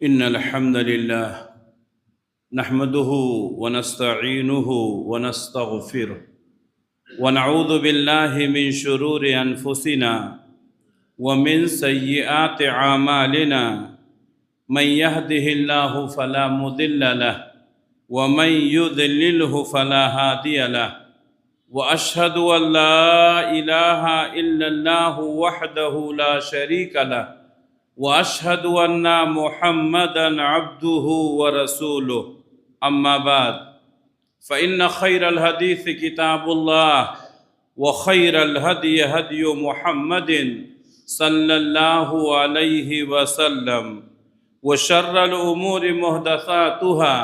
إن الحمد لله نحمده ونستعينه ونستغفره ونعوذ بالله من شرور أنفسنا ومن سيئات أعمالنا من يهده الله فلا مضل له ومن يضلله فلا هادي له وأشهد أن لا إله إلا الله وحده لا شريك له وأشهد أن محمدًا عبده ورسوله أما بعد فإن خير الحديث كتاب الله وخير الهدي هدي محمد صلى الله عليه وسلم وشر الأمور محدثاتها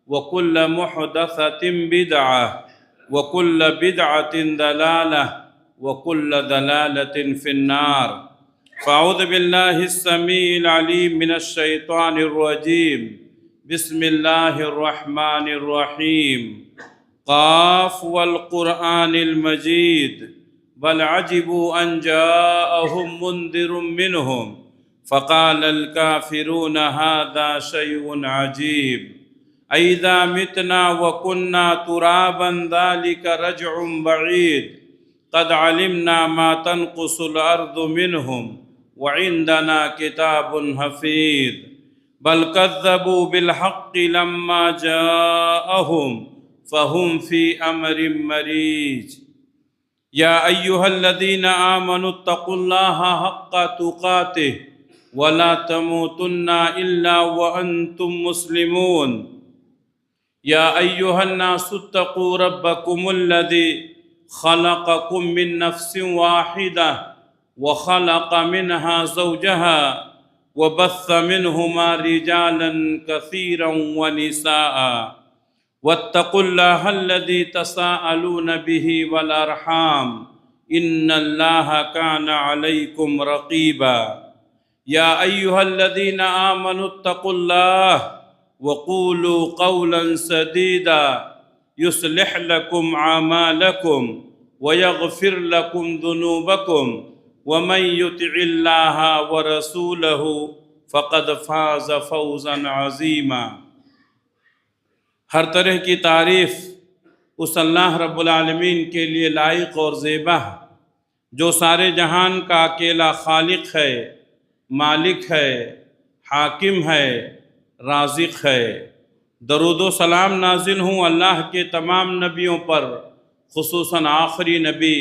وكل محدثة بدعة وكل بدعة ضلالة وكل ضلالة في النار فأعوذ بالله السميع العليم من الشيطان الرجيم بسم الله الرحمن الرحيم قاف والقرآن المجيد بل عجبوا أن جاءهم منذر منهم فقال الكافرون هذا شيء عجيب أئذا متنا وكنا ترابا ذلك رجع بعيد قد علمنا ما تنقص الأرض منهم وعندنا كتاب حفيظ بل كذبوا بالحق لما جاءهم فهم في أمر مريج يا أيها الذين آمنوا اتقوا الله حق تقاته ولا تموتن إلا وأنتم مسلمون يا أيها الناس اتقوا ربكم الذي خلقكم من نفس واحدة وخلق منها زوجها وبث منهما رجالا كثيرا ونساء واتقوا الله الذي تساءلون به والأرحام إن الله كان عليكم رقيبا يا أيها الذين آمنوا اتقوا الله وقولوا قولا سديدا يصلح لكم أعمالكم ويغفر لكم ذنوبكم ومن يطع الله ورسوله فقد فاز فوزا عظیما۔ ہر طرح کی تعریف اس اللہ رب العالمین کے لیے لائق اور زیبا ہے جو سارے جہان کا اکیلا خالق ہے، مالک ہے، حاکم ہے، رازق ہے۔ درود و سلام نازل ہوں اللہ کے تمام نبیوں پر، خصوصاً آخری نبی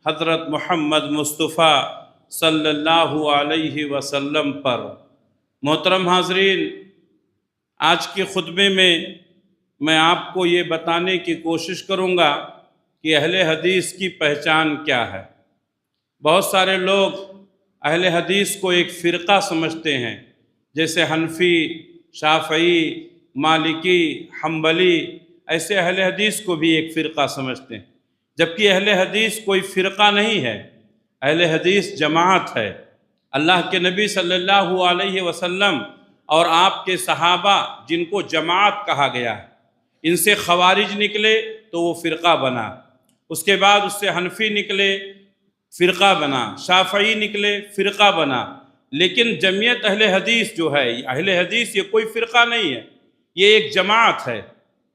حضرت محمد مصطفیٰ صلی اللہ علیہ وسلم پر۔ محترم حاضرین، آج کے خطبے میں آپ کو یہ بتانے کی کوشش کروں گا کہ اہل حدیث کی پہچان کیا ہے۔ بہت سارے لوگ اہل حدیث کو ایک فرقہ سمجھتے ہیں، جیسے حنفی، شافعی، مالکی، حنبلی، ایسے اہل حدیث کو بھی ایک فرقہ سمجھتے ہیں، جبکہ اہل حدیث کوئی فرقہ نہیں ہے، اہل حدیث جماعت ہے۔ اللہ کے نبی صلی اللہ علیہ وسلم اور آپ کے صحابہ جن کو جماعت کہا گیا ہے، ان سے خوارج نکلے تو وہ فرقہ بنا، اس کے بعد اس سے حنفی نکلے فرقہ بنا، شافعی نکلے فرقہ بنا، لیکن جمعیت اہل حدیث جو ہے، اہل حدیث یہ کوئی فرقہ نہیں ہے، یہ ایک جماعت ہے۔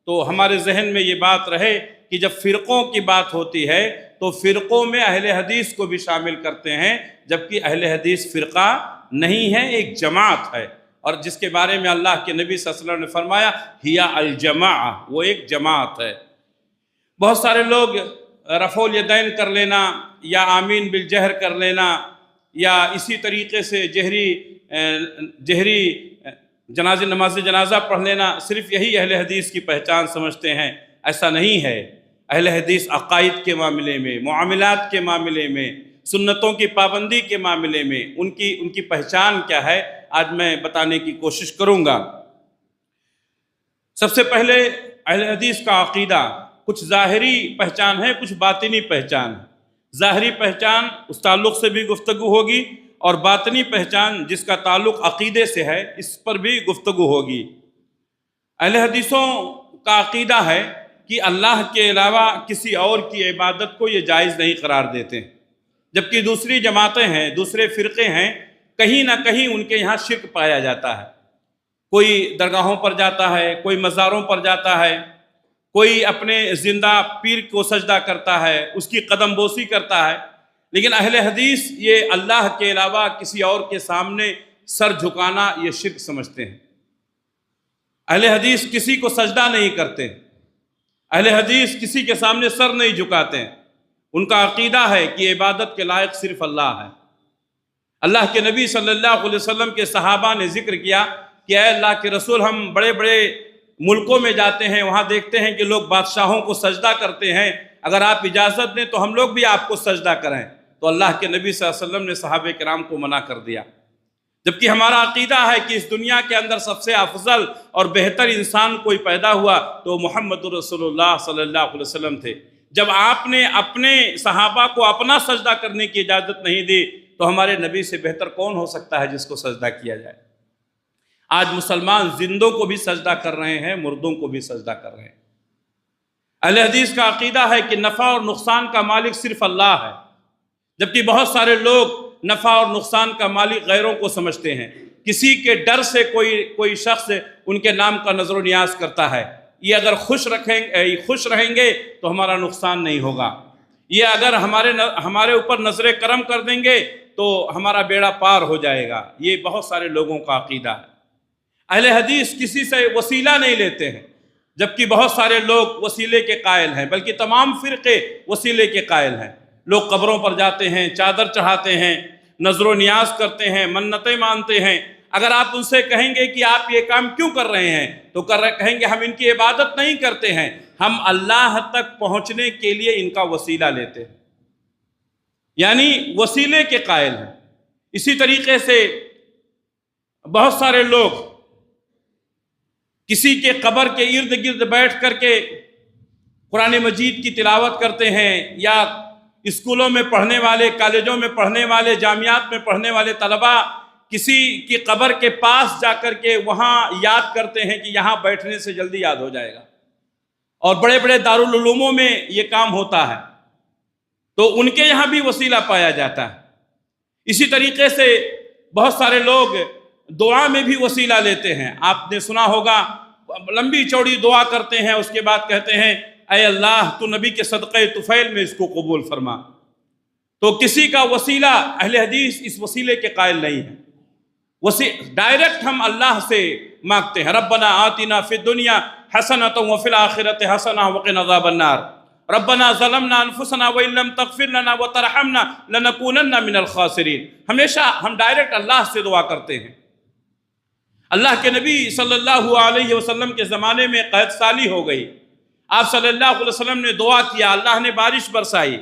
تو ہمارے ذہن میں یہ بات رہے کہ جب فرقوں کی بات ہوتی ہے تو فرقوں میں اہل حدیث کو بھی شامل کرتے ہیں، جبکہ اہل حدیث فرقہ نہیں ہے، ایک جماعت ہے، اور جس کے بارے میں اللہ کے نبی صلی اللہ علیہ وسلم نے فرمایا ہیا الجماع، وہ ایک جماعت ہے۔ بہت سارے لوگ رفع الیدین کر لینا یا آمین بالجہر کر لینا یا اسی طریقے سے جہری نماز جنازہ پڑھ لینا، صرف یہی اہل حدیث کی پہچان سمجھتے ہیں۔ ایسا نہیں ہے۔ اہل حدیث عقائد کے معاملے میں، معاملات کے معاملے میں، سنتوں کی پابندی کے معاملے میں ان کی پہچان کیا ہے، آج میں بتانے کی کوشش کروں گا۔ سب سے پہلے اہل حدیث کا عقیدہ، کچھ ظاہری پہچان ہے، کچھ باطنی پہچان ہے۔ ظاہری پہچان اس تعلق سے بھی گفتگو ہوگی، اور باطنی پہچان جس کا تعلق عقیدے سے ہے اس پر بھی گفتگو ہوگی۔ اہل حدیثوں کا عقیدہ ہے کہ اللہ کے علاوہ کسی اور کی عبادت کو یہ جائز نہیں قرار دیتے، جبکہ دوسری جماعتیں ہیں، دوسرے فرقے ہیں، کہیں نہ کہیں ان کے یہاں شرک پایا جاتا ہے۔ کوئی درگاہوں پر جاتا ہے، کوئی مزاروں پر جاتا ہے، کوئی اپنے زندہ پیر کو سجدہ کرتا ہے، اس کی قدم بوسی کرتا ہے، لیکن اہل حدیث یہ اللہ کے علاوہ کسی اور کے سامنے سر جھکانا یہ شرک سمجھتے ہیں۔ اہل حدیث کسی کو سجدہ نہیں کرتے، اہل حدیث کسی کے سامنے سر نہیں جھکاتے ہیں۔ ان کا عقیدہ ہے کہ عبادت کے لائق صرف اللہ ہے۔ اللہ کے نبی صلی اللہ علیہ وسلم کے صحابہ نے ذکر کیا کہ اے اللہ کے رسول، ہم بڑے بڑے ملکوں میں جاتے ہیں، وہاں دیکھتے ہیں کہ لوگ بادشاہوں کو سجدہ کرتے ہیں، اگر آپ اجازت دیں تو ہم لوگ بھی آپ کو سجدہ کریں۔ تو اللہ کے نبی صلی اللہ علیہ وسلم نے صحابہ کرام کو منع کر دیا، جبکہ ہمارا عقیدہ ہے کہ اس دنیا کے اندر سب سے افضل اور بہتر انسان کوئی پیدا ہوا تو محمد رسول اللہ صلی اللہ علیہ وسلم تھے۔ جب آپ نے اپنے صحابہ کو اپنا سجدہ کرنے کی اجازت نہیں دی تو ہمارے نبی سے بہتر کون ہو سکتا ہے جس کو سجدہ کیا جائے؟ آج مسلمان زندوں کو بھی سجدہ کر رہے ہیں، مردوں کو بھی سجدہ کر رہے ہیں۔ اہل حدیث کا عقیدہ ہے کہ نفع اور نقصان کا مالک صرف اللہ ہے، جبکہ بہت سارے لوگ نفع اور نقصان کا مالک غیروں کو سمجھتے ہیں۔ کسی کے ڈر سے کوئی شخص ان کے نام کا نظر و نیاز کرتا ہے، یہ اگر خوش رہیں گے تو ہمارا نقصان نہیں ہوگا، یہ اگر ہمارے اوپر نظر کرم کر دیں گے تو ہمارا بیڑا پار ہو جائے گا۔ یہ بہت سارے لوگوں کا عقیدہ ہے۔ اہل حدیث کسی سے وسیلہ نہیں لیتے ہیں، جبکہ بہت سارے لوگ وسیلے کے قائل ہیں، بلکہ تمام فرقے وسیلے کے قائل ہیں۔ لوگ قبروں پر جاتے ہیں، چادر چڑھاتے ہیں، نظر و نیاز کرتے ہیں، منتیں مانتے ہیں۔ اگر آپ ان سے کہیں گے کہ آپ یہ کام کیوں کر رہے ہیں تو کہیں گے ہم ان کی عبادت نہیں کرتے ہیں، ہم اللہ تک پہنچنے کے لیے ان کا وسیلہ لیتے ہیں، یعنی وسیلے کے قائل ہیں۔ اسی طریقے سے بہت سارے لوگ کسی کے قبر کے ارد گرد بیٹھ کر کے قرآن مجید کی تلاوت کرتے ہیں، یا اسکولوں میں پڑھنے والے، کالجوں میں پڑھنے والے، جامعات میں پڑھنے والے طلباء کسی کی قبر کے پاس جا کر کے وہاں یاد کرتے ہیں کہ یہاں بیٹھنے سے جلدی یاد ہو جائے گا، اور بڑے بڑے دارالعلوموں میں یہ کام ہوتا ہے، تو ان کے یہاں بھی وسیلہ پایا جاتا ہے۔ اسی طریقے سے بہت سارے لوگ دعا میں بھی وسیلہ لیتے ہیں۔ آپ نے سنا ہوگا لمبی چوڑی دعا کرتے ہیں، اس کے بعد کہتے ہیں اے اللہ تو نبی کے صدقہ طفیل میں اس کو قبول فرما۔ تو کسی کا وسیلہ، اہل حدیث اس وسیلے کے قائل نہیں ہے۔ ڈائریکٹ ہم اللہ سے مانگتے ہیں، ربنا آتنا فی الدنیا حسنۃ وفی الآخرۃ حسنۃ وقنا عذاب النار، ربنا ظلمنا انفسنا وان لم تغفر لنا وترحمنا لنکونن من الخاسرین۔ ہمیشہ ہم ڈائریکٹ اللہ سے دعا کرتے ہیں۔ اللہ کے نبی صلی اللہ علیہ وسلم کے زمانے میں قحط سالی ہو گئی، آپ صلی اللہ علیہ وسلم نے دعا کیا، اللہ نے بارش برسائی۔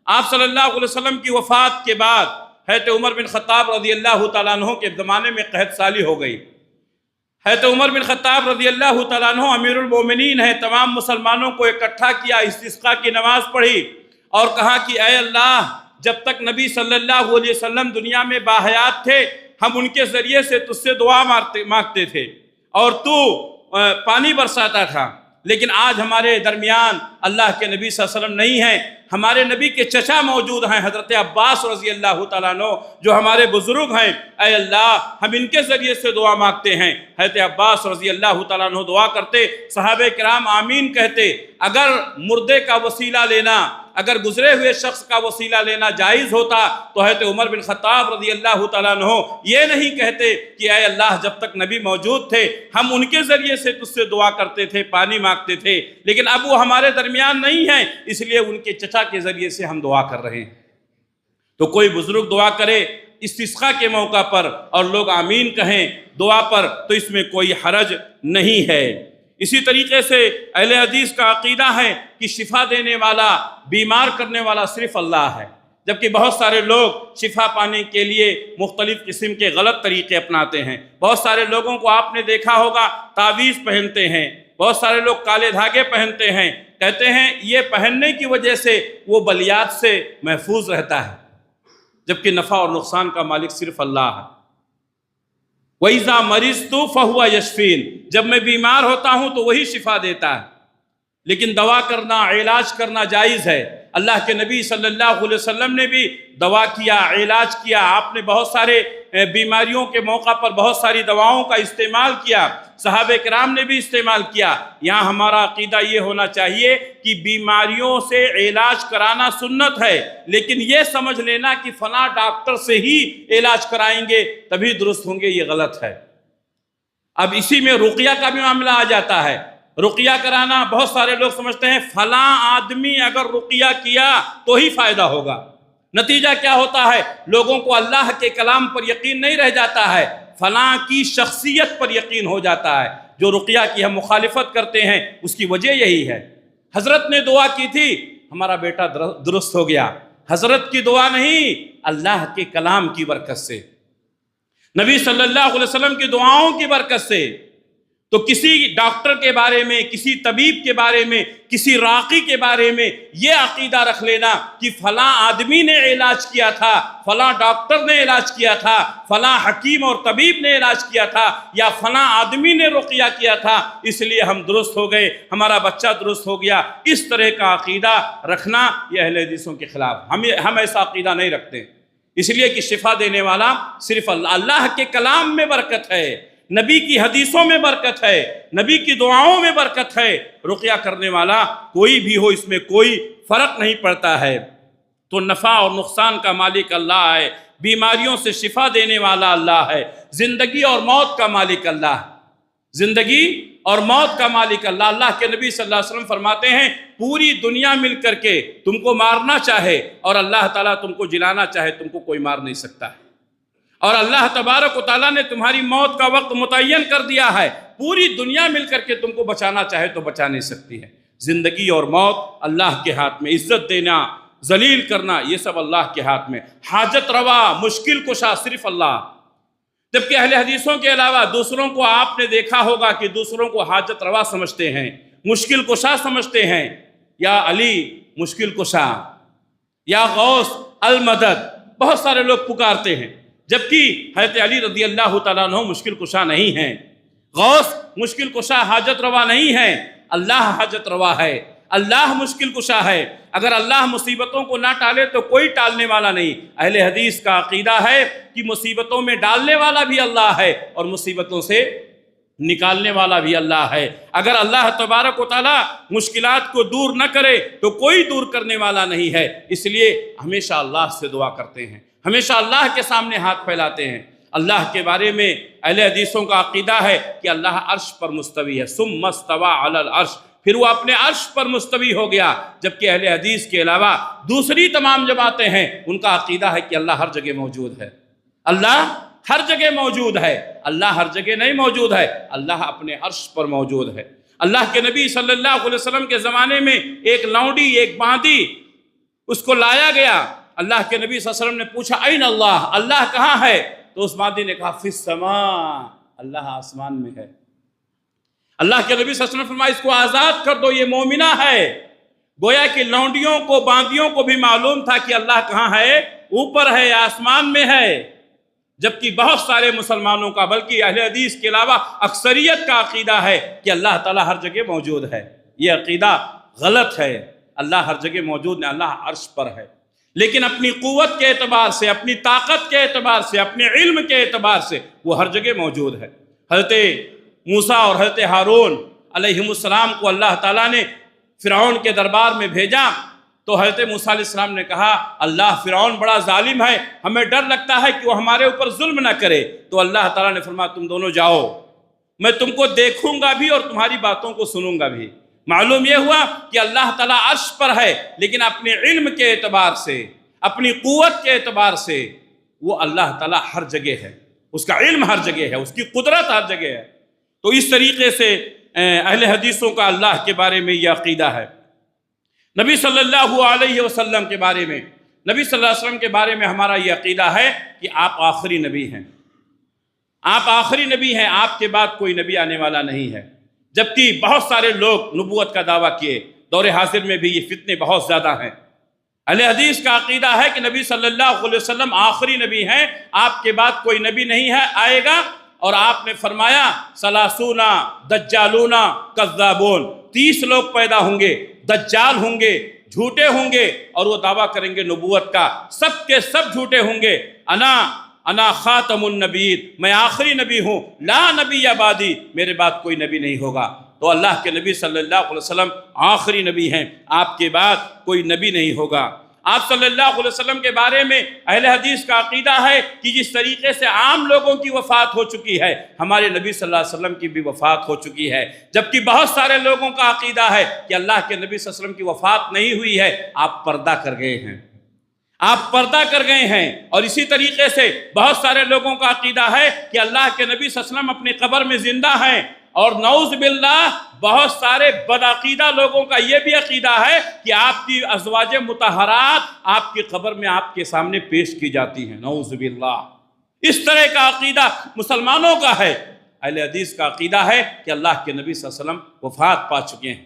آپ صلی اللہ علیہ وسلم کی وفات کے بعد حضرت عمر بن خطاب رضی اللہ تعالیٰ عنہ کے زمانے میں قحط سالی ہو گئی۔ حضرت عمر بن خطاب رضی اللہ تعالیٰ عنہ امیر المومنین ہیں، تمام مسلمانوں کو اکٹھا کیا، استسقاء کی نماز پڑھی اور کہا کہ اے اللہ، جب تک نبی صلی اللہ علیہ وسلم دنیا میں باحیات تھے ہم ان کے ذریعے سے تجھ سے دعا مانگتے تھے اور تو پانی برساتا تھا، لیکن آج ہمارے درمیان اللہ کے نبی صلی اللہ علیہ وسلم نہیں ہیں، ہمارے نبی کے چچا موجود ہیں حضرت عباس رضی اللہ تعالیٰ عنہ جو ہمارے بزرگ ہیں، اے اللہ ہم ان کے ذریعے سے دعا مانگتے ہیں۔ حضرت عباس رضی اللہ تعالیٰ عنہ دعا کرتے، صحابہ کرام آمین کہتے۔ اگر مردے کا وسیلہ لینا، اگر گزرے ہوئے شخص کا وسیلہ لینا جائز ہوتا تو حضرت عمر بن خطاب رضی اللہ تعالیٰ عنہ یہ نہیں کہتے کہ اے اللہ جب تک نبی موجود تھے ہم ان کے ذریعے سے تجھ سے دعا کرتے تھے، پانی مانگتے تھے، لیکن اب وہ ہمارے درمیان نہیں ہیں، اس لیے ان کے چچا کے ذریعے سے ہم دعا کر رہے ہیں۔ تو کوئی بزرگ دعا کرے استسقاء کے موقع پر اور لوگ آمین کہیں دعا پر تو اس میں کوئی حرج نہیں ہے۔ اسی طریقے سے اہل حدیث کا عقیدہ ہے کہ شفا دینے والا، بیمار کرنے والا صرف اللہ ہے، جبکہ بہت سارے لوگ شفا پانے کے لیے مختلف قسم کے غلط طریقے اپناتے ہیں۔ بہت سارے لوگوں کو آپ نے دیکھا ہوگا تعویذ پہنتے ہیں، بہت سارے لوگ کالے دھاگے پہنتے ہیں، کہتے ہیں یہ پہننے کی وجہ سے وہ بلیات سے محفوظ رہتا ہے، جبکہ نفع اور نقصان کا مالک صرف اللہ ہے۔ وَإِذَا مَرِضْتُ فَهُوَ يَشْفِينِ، جب میں بیمار ہوتا ہوں تو وہی شفا دیتا ہے۔ لیکن دوا کرنا، علاج کرنا جائز ہے، اللہ کے نبی صلی اللہ علیہ وسلم نے بھی دوا کیا، علاج کیا، آپ نے بہت سارے بیماریوں کے موقع پر بہت ساری دواؤں کا استعمال کیا، صحابہ کرام نے بھی استعمال کیا۔ یہاں ہمارا عقیدہ یہ ہونا چاہیے کہ بیماریوں سے علاج کرانا سنت ہے، لیکن یہ سمجھ لینا کہ فلاں ڈاکٹر سے ہی علاج کرائیں گے تبھی درست ہوں گے، یہ غلط ہے۔ اب اسی میں رقیہ کا بھی معاملہ آ جاتا ہے۔ رقیہ کرانا، بہت سارے لوگ سمجھتے ہیں فلاں آدمی اگر رقیہ کیا تو ہی فائدہ ہوگا۔ نتیجہ کیا ہوتا ہے؟ لوگوں کو اللہ کے کلام پر یقین نہیں رہ جاتا ہے، فلاں کی شخصیت پر یقین ہو جاتا ہے۔ جو رقیہ کی ہم مخالفت کرتے ہیں اس کی وجہ یہی ہے۔ حضرت نے دعا کی تھی، ہمارا بیٹا درست ہو گیا، حضرت کی دعا نہیں، اللہ کے کلام کی برکت سے، نبی صلی اللہ علیہ وسلم کی دعاؤں کی برکت سے۔ تو کسی ڈاکٹر کے بارے میں، کسی طبیب کے بارے میں، کسی راقی کے بارے میں یہ عقیدہ رکھ لینا کہ فلاں آدمی نے علاج کیا تھا، فلاں ڈاکٹر نے علاج کیا تھا، فلاں حکیم اور طبیب نے علاج کیا تھا، یا فلاں آدمی نے رقیہ کیا تھا اس لیے ہم درست ہو گئے، ہمارا بچہ درست ہو گیا، اس طرح کا عقیدہ رکھنا یہ اہل حدیثوں کے خلاف۔ ہم ایسا عقیدہ نہیں رکھتے، اس لیے کہ شفا دینے والا صرف اللہ کے کلام میں برکت ہے، نبی کی حدیثوں میں برکت ہے، نبی کی دعاؤں میں برکت ہے۔ رقیہ کرنے والا کوئی بھی ہو، اس میں کوئی فرق نہیں پڑتا ہے۔ تو نفع اور نقصان کا مالک اللہ ہے، بیماریوں سے شفا دینے والا اللہ ہے، زندگی اور موت کا مالک اللہ ہے، زندگی اور موت کا مالک اللہ۔ اللہ کے نبی صلی اللہ علیہ وسلم فرماتے ہیں پوری دنیا مل کر کے تم کو مارنا چاہے اور اللہ تعالیٰ تم کو جلانا چاہے، تم کو کوئی مار نہیں سکتا ہے، اور اللہ تبارک و تعالیٰ نے تمہاری موت کا وقت متعین کر دیا ہے، پوری دنیا مل کر کے تم کو بچانا چاہے تو بچا نہیں سکتی ہے۔ زندگی اور موت اللہ کے ہاتھ میں، عزت دینا، ذلیل کرنا، یہ سب اللہ کے ہاتھ میں۔ حاجت روا، مشکل کشا صرف اللہ۔ جبکہ اہل حدیثوں کے علاوہ دوسروں کو آپ نے دیکھا ہوگا کہ دوسروں کو حاجت روا سمجھتے ہیں، مشکل کشا سمجھتے ہیں، یا علی مشکل کشا، یا غوث المدد، بہت سارے لوگ پکارتے ہیں، جبکہ حضرت علی رضی اللہ تعالیٰ عنہ مشکل کشا نہیں ہیں، غوث مشکل کشا حاجت روا نہیں ہے، اللہ حاجت روا ہے، اللہ مشکل کشا ہے۔ اگر اللہ مصیبتوں کو نہ ٹالے تو کوئی ٹالنے والا نہیں۔ اہل حدیث کا عقیدہ ہے کہ مصیبتوں میں ڈالنے والا بھی اللہ ہے اور مصیبتوں سے نکالنے والا بھی اللہ ہے۔ اگر اللہ تبارک و تعالیٰ مشکلات کو دور نہ کرے تو کوئی دور کرنے والا نہیں ہے، اس لیے ہمیشہ اللہ سے دعا کرتے ہیں، ہمیشہ اللہ کے سامنے ہاتھ پھیلاتے ہیں۔ اللہ کے بارے میں اہل حدیثوں کا عقیدہ ہے کہ اللہ عرش پر مستوی ہے، ثم استوى علی العرش، پھر وہ اپنے عرش پر مستوی ہو گیا۔ جبکہ اہل حدیث کے علاوہ دوسری تمام جماعتیں ہیں، ان کا عقیدہ ہے کہ اللہ ہر جگہ موجود ہے، اللہ ہر جگہ موجود ہے۔ اللہ ہر جگہ نہیں موجود ہے، اللہ اپنے عرش پر موجود ہے۔ اللہ کے نبی صلی اللہ علیہ وسلم کے زمانے میں ایک لونڈی، ایک باندی، اس کو لایا گیا، اللہ کے نبی صلی اللہ علیہ وسلم نے پوچھا این اللہ، اللہ کہاں ہے؟ تو اس باندی نے کہا فی السماء، اللہ آسمان میں ہے۔ اللہ کے نبی صلی اللہ علیہ وسلم فرمایا اس کو آزاد کر دو، یہ مومنہ ہے۔ گویا کہ لونڈیوں کو، باندیوں کو بھی معلوم تھا کہ اللہ کہاں ہے، اوپر ہے، آسمان میں ہے۔ جبکہ بہت سارے مسلمانوں کا، بلکہ اہل حدیث کے علاوہ اکثریت کا عقیدہ ہے کہ اللہ تعالیٰ ہر جگہ موجود ہے۔ یہ عقیدہ غلط ہے، اللہ ہر جگہ موجود ہے، اللہ عرش پر ہے، لیکن اپنی قوت کے اعتبار سے، اپنی طاقت کے اعتبار سے، اپنے علم کے اعتبار سے وہ ہر جگہ موجود ہے۔ حضرت موسیٰ اور حضرت ہارون علیہم السلام کو اللہ تعالیٰ نے فرعون کے دربار میں بھیجا تو حضرت موسیٰ علیہ السلام نے کہا اللہ فرعون بڑا ظالم ہے، ہمیں ڈر لگتا ہے کہ وہ ہمارے اوپر ظلم نہ کرے۔ تو اللہ تعالیٰ نے فرمایا تم دونوں جاؤ، میں تم کو دیکھوں گا بھی اور تمہاری باتوں کو سنوں گا بھی۔ معلوم یہ ہوا کہ اللہ تعالیٰ عرش پر ہے، لیکن اپنے علم کے اعتبار سے، اپنی قوت کے اعتبار سے وہ اللہ تعالیٰ ہر جگہ ہے، اس کا علم ہر جگہ ہے، اس کی قدرت ہر جگہ ہے۔ تو اس طریقے سے اہل حدیثوں کا اللہ کے بارے میں یہ عقیدہ ہے۔ نبی صلی اللہ علیہ وسلم کے بارے میں، نبی صلی اللہ علیہ وسلم کے بارے میں ہمارا یہ عقیدہ ہے کہ آپ آخری نبی ہیں، آپ آخری نبی ہیں، آپ کے بعد کوئی نبی آنے والا نہیں ہے۔ جبکہ بہت سارے لوگ نبوت کا دعویٰ کیے، دور حاضر میں بھی یہ فتنے بہت زیادہ ہیں۔ اہل حدیث کا عقیدہ ہے کہ نبی صلی اللہ علیہ وسلم آخری نبی ہیں، آپ کے بعد کوئی نبی نہیں ہے آئے گا، اور آپ نے فرمایا سلاسونا دجالونا کذابون، 30 لوگ پیدا ہوں گے، دجال ہوں گے، جھوٹے ہوں گے اور وہ دعویٰ کریں گے نبوت کا، سب کے سب جھوٹے ہوں گے۔ انا خاتم النبیین، میں آخری نبی ہوں، لا نبی بعدی، میرے بعد کوئی نبی نہیں ہوگا۔ تو اللہ کے نبی صلی اللہ علیہ وسلم آخری نبی ہیں، آپ کے بعد کوئی نبی نہیں ہوگا۔ آپ صلی اللہ علیہ وسلم کے بارے میں اہل حدیث کا عقیدہ ہے کہ جس طریقے سے عام لوگوں کی وفات ہو چکی ہے، ہمارے نبی صلی اللہ علیہ وسلم کی بھی وفات ہو چکی ہے، جبکہ بہت سارے لوگوں کا عقیدہ ہے کہ اللہ کے نبی صلی اللہ علیہ وسلم کی وفات نہیں ہوئی ہے، آپ پردہ کر گئے ہیں، آپ پردہ کر گئے ہیں۔ اور اسی طریقے سے بہت سارے لوگوں کا عقیدہ ہے کہ اللہ کے نبی صلی اللہ علیہ وسلم اپنی قبر میں زندہ ہیں، اور نعوذ باللہ بہت سارے بدعقیدہ لوگوں کا یہ بھی عقیدہ ہے کہ آپ کی ازواج مطہرات آپ کی قبر میں آپ کے سامنے پیش کی جاتی ہیں، نعوذ باللہ۔ اس طرح کا عقیدہ مسلمانوں کا ہے۔ اہل حدیث کا عقیدہ ہے کہ اللہ کے نبی صلی اللہ علیہ وسلم وفات پا چکے ہیں،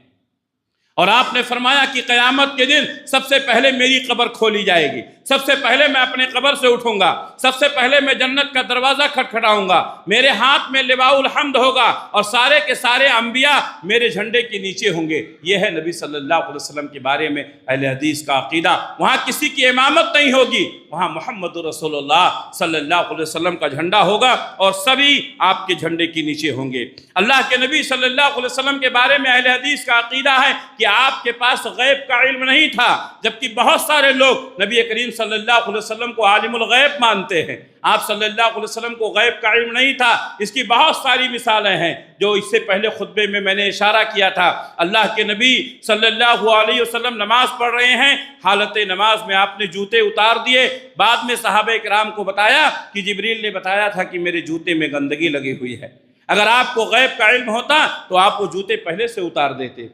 اور آپ نے فرمایا کہ قیامت کے دن سب سے پہلے میری قبر کھولی جائے گی، سب سے پہلے میں اپنے قبر سے اٹھوں گا، سب سے پہلے میں جنت کا دروازہ کھٹکھٹاؤں گا، میرے ہاتھ میں لواء الحمد ہوگا، اور سارے کے سارے انبیاء میرے جھنڈے کے نیچے ہوں گے۔ یہ ہے نبی صلی اللہ علیہ وسلم کے بارے میں اہل حدیث کا عقیدہ۔ وہاں کسی کی امامت نہیں ہوگی، وہاں محمد رسول اللہ صلی اللہ علیہ وسلم کا جھنڈا ہوگا، اور سبھی آپ کے جھنڈے کے نیچے ہوں گے۔ اللہ کے نبی صلی اللہ علیہ وسلم کے بارے میں اہل حدیث کا عقیدہ ہے کہ آپ کے پاس غیب کا علم نہیں تھا، جبکہ بہت سارے لوگ نبی کریم صلی اللہ علیہ وسلم کو عالم الغیب مانتے ہیں۔ آپ صلی اللہ علیہ وسلم کو غیب کا علم نہیں تھا، اس کی بہت ساری مثالیں ہیں جو اس سے پہلے خطبے میں نے اشارہ کیا تھا۔ اللہ کے نبی صلی اللہ علیہ وسلم نماز پڑھ رہے ہیں، حالت نماز میں آپ نے جوتے اتار دیے، بعد میں صحابہ کرام کو بتایا کہ جبریل نے بتایا تھا کہ میرے جوتے میں گندگی لگی ہوئی ہے۔ اگر آپ کو غیب کا علم ہوتا تو آپ وہ جوتے پہلے سے اتار دیتے۔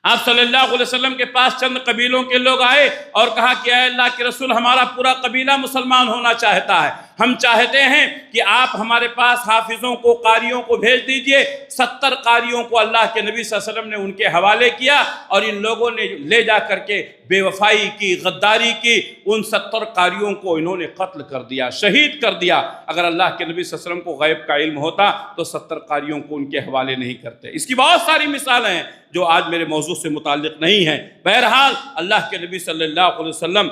آپ صلی اللہ علیہ وسلم کے پاس چند قبیلوں کے لوگ آئے اور کہا کہ اے اللہ کے رسول، ہمارا پورا قبیلہ مسلمان ہونا چاہتا ہے، ہم چاہتے ہیں کہ آپ ہمارے پاس حافظوں کو، قاریوں کو بھیج دیجئے۔ 70 قاریوں کو اللہ کے نبی صلی اللہ علیہ وسلم نے ان کے حوالے کیا، اور ان لوگوں نے لے جا کر کے بے وفائی کی، غداری کی، ان 70 قاریوں کو انہوں نے قتل کر دیا، شہید کر دیا۔ اگر اللہ کے نبی صلی اللہ علیہ وسلم کو غیب کا علم ہوتا تو 70 قاریوں کو ان کے حوالے نہیں کرتے۔ اس کی بہت ساری مثالیں ہیں جو آج میرے موضوع سے متعلق نہیں ہیں۔ بہرحال اللہ کے نبی صلی اللہ علیہ وسلم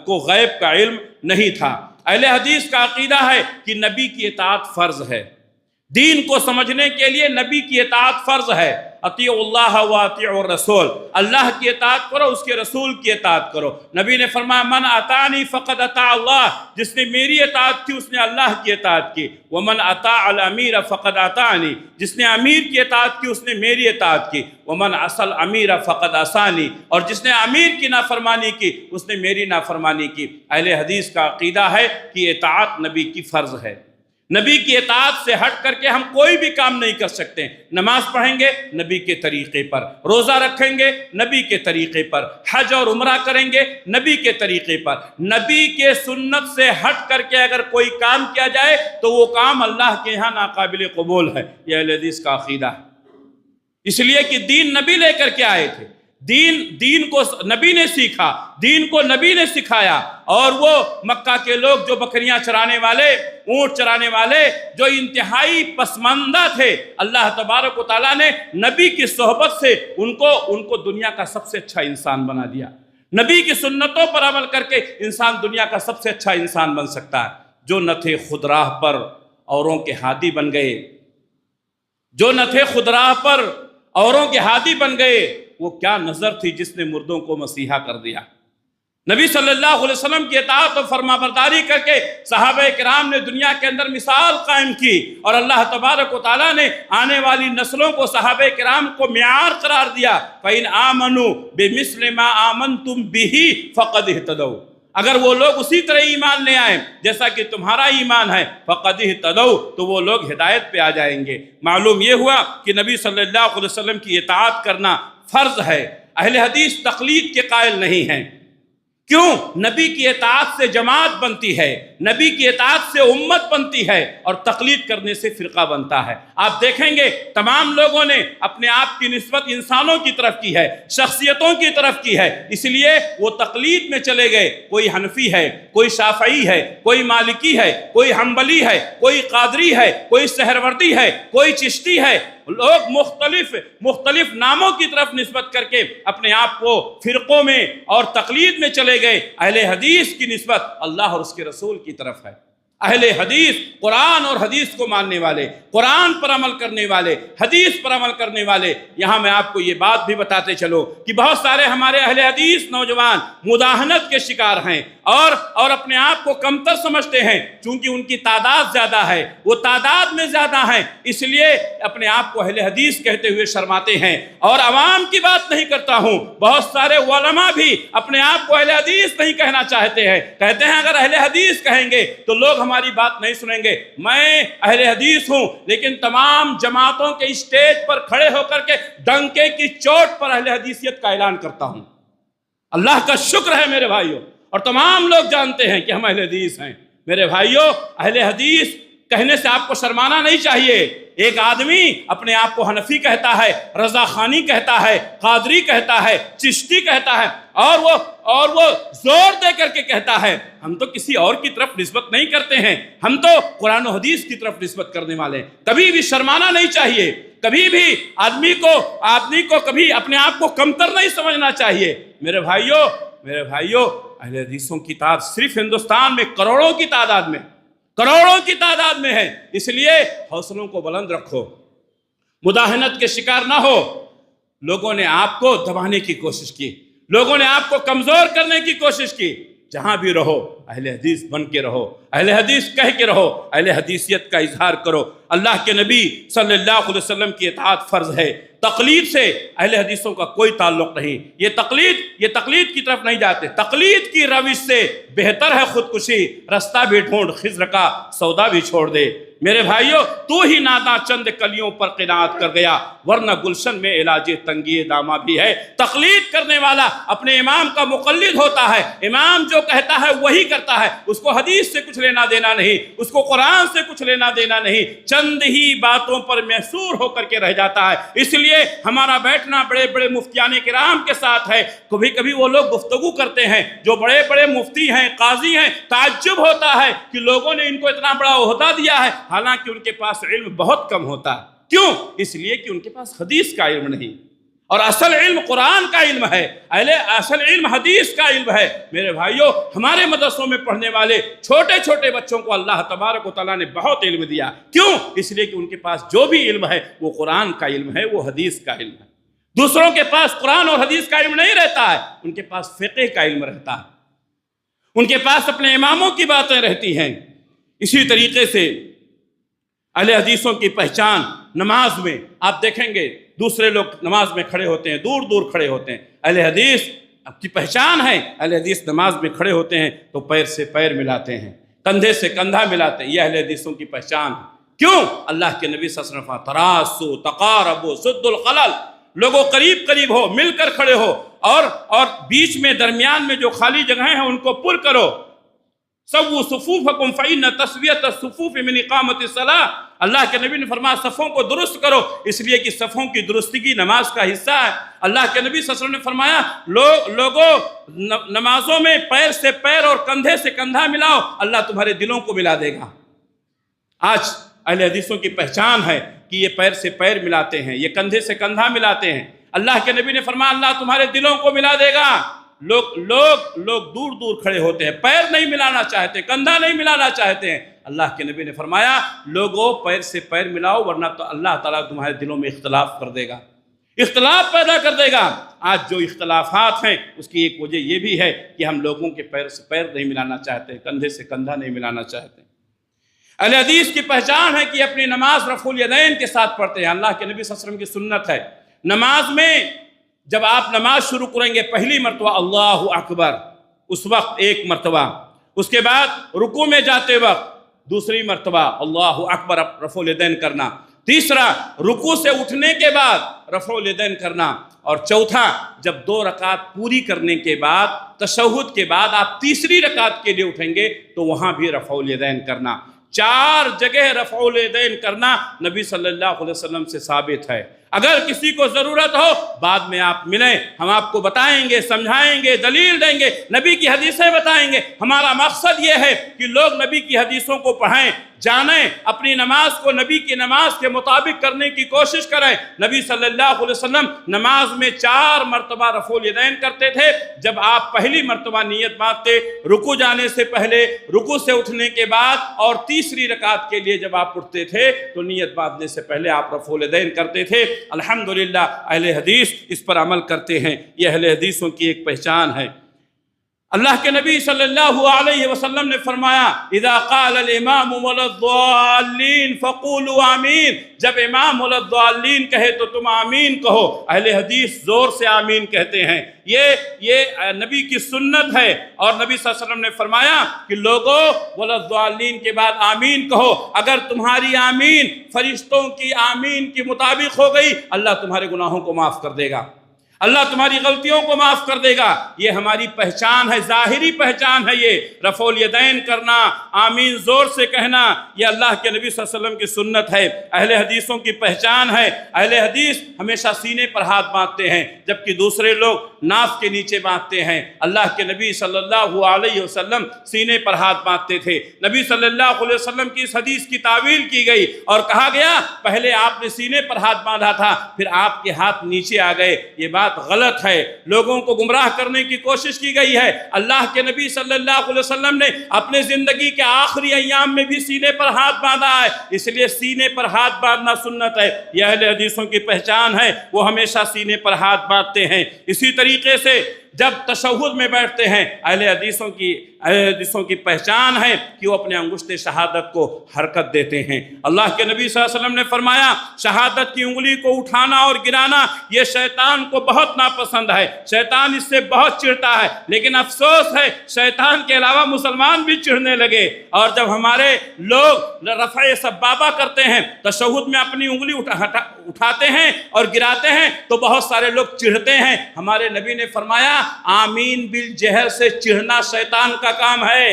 کو غیب کا علم نہیں تھا۔ اہل حدیث کا عقیدہ ہے کہ نبی کی اطاعت فرض ہے، دین کو سمجھنے کے لیے نبی کی اطاعت فرض ہے۔ اطیعوا اللہ و اطیعوا الرسول، اللہ کی اطاعت کرو، اس کے رسول کی اطاعت کرو۔ نبی نے فرمایا من اطاعنی فقد اطاع اللہ، جس نے میری اطاعت کی اس نے اللہ کی اطاعت کی۔ ومن اطاع الامیر فقد اطاعنی، جس نے امیر کی اطاعت کی اس نے میری اطاعت کی۔ ومن عصى الامیر فقد عصانی، اور جس نے امیر کی نافرمانی کی اس نے میری نافرمانی کی۔ اہل حدیث کا عقیدہ ہے کہ اطاعت نبی کی فرض ہے، نبی کی اطاعت سے ہٹ کر کے ہم کوئی بھی کام نہیں کر سکتے۔ نماز پڑھیں گے نبی کے طریقے پر، روزہ رکھیں گے نبی کے طریقے پر، حج اور عمرہ کریں گے نبی کے طریقے پر۔ نبی کے سنت سے ہٹ کر کے اگر کوئی کام کیا جائے تو وہ کام اللہ کے ہاں ناقابل قبول ہے۔ یہ اہل حدیث کا عقیدہ ہے، اس لیے کہ دین نبی لے کر کے آئے تھے، دین کو نبی نے سیکھا، دین کو نبی نے سکھایا۔ اور وہ مکہ کے لوگ جو بکریاں چرانے والے، اونٹ چرانے والے، جو انتہائی پسماندہ تھے، اللہ تبارک و تعالیٰ نے نبی کی صحبت سے ان کو دنیا کا سب سے اچھا انسان بنا دیا۔ نبی کی سنتوں پر عمل کر کے انسان دنیا کا سب سے اچھا انسان بن سکتا ہے۔ جو نہ تھے خود راہ پر اوروں کے ہادی بن گئے، جو نہ تھے خود راہ پر اوروں کے ہادی بن گئے، وہ کیا نظر تھی جس نے مردوں کو مسیحا کر دیا۔ نبی صلی اللہ علیہ وسلم کی اطاعت و فرما برداری کر کے صحابہ کرام نے دنیا کے اندر مثال قائم کی، اور اللہ تبارک و تعالیٰ نے آنے والی نسلوں کو، صحابہ کرام کو معیار قرار دیا۔ فَإِنْ آمَنُوا بِمِثْلِ مَا آمَنْتُمْ بِهِ فَقَدْ اهْتَدَوْا، اگر وہ لوگ اسی طرح ایمان لے آئیں جیسا کہ تمہارا ایمان ہے، فَقَدْ اهْتَدَوْا، تو وہ لوگ ہدایت پہ آ جائیں گے۔ معلوم یہ ہوا کہ نبی صلی اللہ علیہ وسلم کی اطاعت کرنا فرض ہے۔ اہل حدیث تقلید کے قائل نہیں ہیں۔ کیوں؟ نبی کی اطاعت سے جماعت بنتی ہے، نبی کی اطاعت سے امت بنتی ہے، اور تقلید کرنے سے فرقہ بنتا ہے۔ آپ دیکھیں گے تمام لوگوں نے اپنے آپ کی نسبت انسانوں کی طرف کی ہے، شخصیتوں کی طرف کی ہے، اس لیے وہ تقلید میں چلے گئے۔ کوئی حنفی ہے، کوئی شافعی ہے، کوئی مالکی ہے، کوئی حنبلی ہے، کوئی قادری ہے، کوئی سہروردی ہے، کوئی چشتی ہے، لوگ مختلف ناموں کی طرف نسبت کر کے اپنے آپ کو فرقوں میں اور تقلید میں چلے گئے۔ اہل حدیث کی نسبت اللہ اور اس کے رسول کی طرف ہے۔ اہل حدیث قرآن اور حدیث کو ماننے والے، قرآن پر عمل کرنے والے، حدیث پر عمل کرنے والے۔ یہاں میں آپ کو یہ بات بھی بتاتے چلو کہ بہت سارے ہمارے اہل حدیث نوجوان مداہنت کے شکار ہیں اور اپنے آپ کو کمتر سمجھتے ہیں، چونکہ ان کی تعداد زیادہ ہے، وہ تعداد میں زیادہ ہیں، اس لیے اپنے آپ کو اہل حدیث کہتے ہوئے شرماتے ہیں۔ اور عوام کی بات نہیں کرتا ہوں، بہت سارے علماء بھی اپنے آپ کو اہل حدیث نہیں کہنا چاہتے ہیں، کہتے ہیں اگر اہل حدیث کہیں گے تو لوگ ہماری بات نہیں سنیں گے۔ میں اہل حدیث ہوں، لیکن تمام جماعتوں کے اسٹیج پر کھڑے ہو کر کے ڈنکے کی چوٹ پر اہل حدیثیت کا اعلان کرتا ہوں۔ اللہ کا شکر ہے میرے بھائیوں، اور تمام لوگ جانتے ہیں کہ ہم اہل حدیث ہیں۔ میرے بھائیوں، اہل حدیث کہنے سے آپ کو شرمانا نہیں چاہیے۔ ایک آدمی اپنے آپ کو حنفی کہتا ہے، رضا خانی کہتا ہے، قادری کہتا ہے، چشتی کہتا ہے، اور وہ زور دے کر کے کہتا ہے ہم تو کسی اور کی طرف نسبت نہیں کرتے ہیں، ہم تو قرآن و حدیث کی طرف نسبت کرنے والے ہیں۔ کبھی بھی شرمانا نہیں چاہیے، کبھی بھی آدمی کو کبھی اپنے آپ کو کمتر نہیں سمجھنا چاہیے۔ میرے بھائیوں، اہل حدیثوں کی تعداد صرف ہندوستان میں کروڑوں کی تعداد میں ہے۔ اس لیے حوصلوں کو بلند رکھو، مداہنت کے شکار نہ ہو۔ لوگوں نے آپ کو دبانے کی کوشش کی، لوگوں نے آپ کو کمزور کرنے کی کوشش کی۔ جہاں بھی رہو اہل حدیث بن کے رہو، اہل حدیث کہہ کے رہو، اہل حدیثیت کا اظہار کرو۔ اللہ کے نبی صلی اللہ علیہ وسلم کی اطاعت فرض ہے۔ تقلید سے اہل حدیثوں کا کوئی تعلق نہیں۔ یہ تقلید کی طرف نہیں جاتے۔ تقلید کی روش سے بہتر ہے خودکشی، رستہ بھی ڈھونڈ خضر کا سودا بھی چھوڑ دے۔ میرے بھائیوں، تو ہی ناداں چند کلیوں پر قناعت کر گیا، ورنہ گلشن میں علاج تنگی دامہ بھی ہے۔ تقلید کرنے والا اپنے امام کا مقلد ہوتا ہے، امام جو کہتا ہے وہی کرتا ہے، اس کو حدیث سے کچھ لینا دینا نہیں، اس کو قرآن سے کچھ لینا دینا نہیں، چند ہی باتوں پر محصور ہو کر کے رہ جاتا ہے۔ اس لیے ہمارا بیٹھنا بڑے بڑے مفتیان کرام کے ساتھ ہے۔ کبھی کبھی وہ لوگ گفتگو کرتے ہیں جو بڑے بڑے مفتی ہیں، قاضی ہیں، تعجب ہوتا ہے کہ لوگوں نے ان کو اتنا بڑا عہدہ دیا ہے، حالانکہ ان کے پاس علم بہت کم ہوتا ہے۔ کیوں؟ اس لیے کہ ان کے پاس حدیث کا علم نہیں، اور اصل علم قرآن کا علم ہے، اصل علم حدیث کا علم ہے۔ میرے بھائیوں، ہمارے مدرسوں میں پڑھنے والے چھوٹے چھوٹے بچوں کو اللہ تبارک و تعالیٰ نے بہت علم دیا۔ کیوں؟ اس لیے کہ ان کے پاس جو بھی علم ہے وہ قرآن کا علم ہے، وہ حدیث کا علم ہے۔ دوسروں کے پاس قرآن اور حدیث کا علم نہیں رہتا ہے، ان کے پاس فقہ کا علم رہتا ہے، ان کے پاس اپنے اماموں کی باتیں رہتی ہیں۔ اسی طریقے سے اہل حدیثوں کی پہچان نماز میں آپ دیکھیں گے، دوسرے لوگ نماز میں کھڑے ہوتے ہیں، دور دور کھڑے ہوتے ہیں، اہل حدیث کی پہچان ہے، اہل حدیث نماز میں کھڑے ہوتے ہیں تو پیر سے پیر ملاتے ہیں، کندھے سے کندھا ملاتے ہیں، یہ اہل حدیثوں کی پہچان ہے۔ کیوں؟ اللہ کے نبی صلی اللہ علیہ وسلم تراسو تقاربو سد الخلل، لوگوں قریب قریب ہو، مل کر کھڑے ہو، اور بیچ میں درمیان میں جو خالی جگہیں ہیں ان کو پر کرو۔ سووا صفوفکم فإن تسویۃ الصفوف من اقامۃ الصلاۃ، اللہ کے نبی نے فرمایا صفوں کو درست کرو، اس لیے کہ صفوں کی درستگی نماز کا حصہ ہے۔ اللہ کے نبی صلی اللہ علیہ وسلم نے فرمایا لوگوں نمازوں میں پیر سے پیر اور کندھے سے کندھا ملاؤ، اللہ تمہارے دلوں کو ملا دے گا۔ آج اہل حدیثوں کی پہچان ہے کہ یہ پیر سے پیر ملاتے ہیں، یہ کندھے سے کندھا ملاتے ہیں۔ اللہ کے نبی نے فرمایا اللہ تمہارے دلوں کو ملا دے گا۔ لوگ دور دور کھڑے ہوتے ہیں، پیر نہیں ملانا چاہتے، کندھا نہیں ملانا چاہتے ہیں۔ اللہ کے نبی نے فرمایا لوگوں پیر سے پیر ملاؤ، ورنہ تو اللہ تعالیٰ تمہارے دلوں میں اختلاف کر دے گا، اختلاف پیدا کر دے گا۔ آج جو اختلافات ہیں اس کی ایک وجہ یہ بھی ہے کہ ہم لوگوں کے پیر سے پیر نہیں ملانا چاہتے، کندھے سے کندھا نہیں ملانا چاہتے۔ اہل حدیث کی پہچان ہے کہ اپنی نماز رفع الیدین کے ساتھ پڑھتے ہیں۔ اللہ کے نبی صلی اللہ علیہ وسلم کی سنت ہے، نماز میں جب آپ نماز شروع کریں گے پہلی مرتبہ اللہ اکبر، اس وقت ایک مرتبہ، اس کے بعد رکوع میں جاتے وقت دوسری مرتبہ اللہ اکبر رفع الیدین کرنا، تیسرا رکوع سے اٹھنے کے بعد رفع الیدین کرنا، اور چوتھا جب 2 رکعت پوری کرنے کے بعد تشہد کے بعد آپ تیسری رکعت کے لیے اٹھیں گے تو وہاں بھی رفع الیدین کرنا۔ 4 جگہ رفع الیدین کرنا نبی صلی اللہ علیہ وسلم سے ثابت ہے۔ اگر کسی کو ضرورت ہو بعد میں آپ ملیں، ہم آپ کو بتائیں گے، سمجھائیں گے، دلیل دیں گے، نبی کی حدیثیں بتائیں گے۔ ہمارا مقصد یہ ہے کہ لوگ نبی کی حدیثوں کو پڑھیں، جانیں، اپنی نماز کو نبی کی نماز کے مطابق کرنے کی کوشش کریں۔ نبی صلی اللہ علیہ وسلم نماز میں 4 مرتبہ رفع الیدین کرتے تھے۔ جب آپ پہلی مرتبہ نیت باندھتے، رکوع جانے سے پہلے، رکوع سے اٹھنے کے بعد، اور تیسری رکعت کے لیے جب آپ اٹھتے تھے تو نیت باندھنے سے پہلے آپ رفع الیدین کرتے تھے۔ الحمدللہ اہل حدیث اس پر عمل کرتے ہیں، یہ اہل حدیثوں کی ایک پہچان ہے۔ اللہ کے نبی صلی اللہ علیہ وسلم نے فرمایا اذا قال الامام ولا الضالین فقولوا آمین، جب امام ولا الضالین کہے تو تم آمین کہو۔ اہل حدیث زور سے آمین کہتے ہیں، یہ نبی کی سنت ہے۔ اور نبی صلی اللہ علیہ وسلم نے فرمایا کہ لوگوں ولا الضالین کے بعد آمین کہو۔ اگر تمہاری آمین فرشتوں کی آمین کے مطابق ہو گئی، اللہ تمہارے گناہوں کو معاف کر دے گا، اللہ تمہاری غلطیوں کو معاف کر دے گا۔ یہ ہماری پہچان ہے، ظاہری پہچان ہے۔ یہ رفع الیدین کرنا، آمین زور سے کہنا، یہ اللہ کے نبی صلی اللہ علیہ وسلم کی سنت ہے، اہل حدیثوں کی پہچان ہے۔ اہل حدیث ہمیشہ سینے پر ہاتھ باندھتے ہیں، جبکہ دوسرے لوگ ناف کے نیچے باندھتے ہیں۔ اللہ کے نبی صلی اللہ علیہ وسلم سینے پر ہاتھ باندھتے تھے۔ نبی صلی اللہ علیہ وسلم کی اس حدیث کی تعویل کی گئی اور کہا گیا پہلے آپ نے سینے پر ہاتھ باندھا تھا، پھر آپ کے ہاتھ نیچے آ گئے۔ یہ بات غلط ہے، لوگوں کو گمراہ کرنے کی کوشش کی گئی ہے۔ اللہ کے نبی صلی اللہ علیہ وسلم نے اپنے زندگی کے آخری ایام میں بھی سینے پر ہاتھ باندھا ہے، اس لیے سینے پر ہاتھ باندھنا سنت ہے۔ یہ اہل حدیثوں کی پہچان ہے، وہ ہمیشہ سینے پر ہاتھ باندھتے ہیں۔ اسی طریقے سے جب تشہد میں بیٹھتے ہیں، اہل حدیثوں کی پہچان ہے کہ وہ اپنے انگشت شہادت کو حرکت دیتے ہیں۔ اللہ کے نبی صلی اللہ علیہ وسلم نے فرمایا شہادت کی انگلی کو اٹھانا اور گرانا یہ شیطان کو بہت ناپسند ہے، شیطان اس سے بہت چڑھتا ہے۔ لیکن افسوس ہے شیطان کے علاوہ مسلمان بھی چڑھنے لگے، اور جب ہمارے لوگ رفع سبابہ کرتے ہیں، تشہد میں اپنی انگلی اٹھاتے ہیں اور گراتے ہیں تو بہت سارے لوگ چڑھتے ہیں۔ ہمارے نبی نے فرمایا آمین بالجہر سے چڑھنا شیطان کا کام ہے۔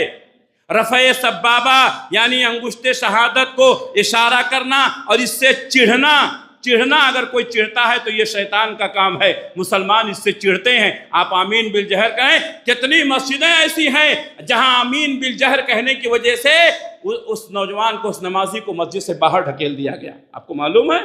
رفع سبابہ یعنی انگشت شہادت کو اشارہ کرنا اور اس سے چڑھنا اگر کوئی چڑھتا ہے تو یہ شیطان کا کام ہے، مسلمان اس سے چڑھتے ہیں۔ آپ آمین بالجہر کہیں، کتنی مسجدیں ایسی ہیں جہاں آمین بالجہر کہنے کی وجہ سے اس نوجوان کو، اس نمازی کو مسجد سے باہر ڈھکیل دیا گیا۔ آپ کو معلوم ہے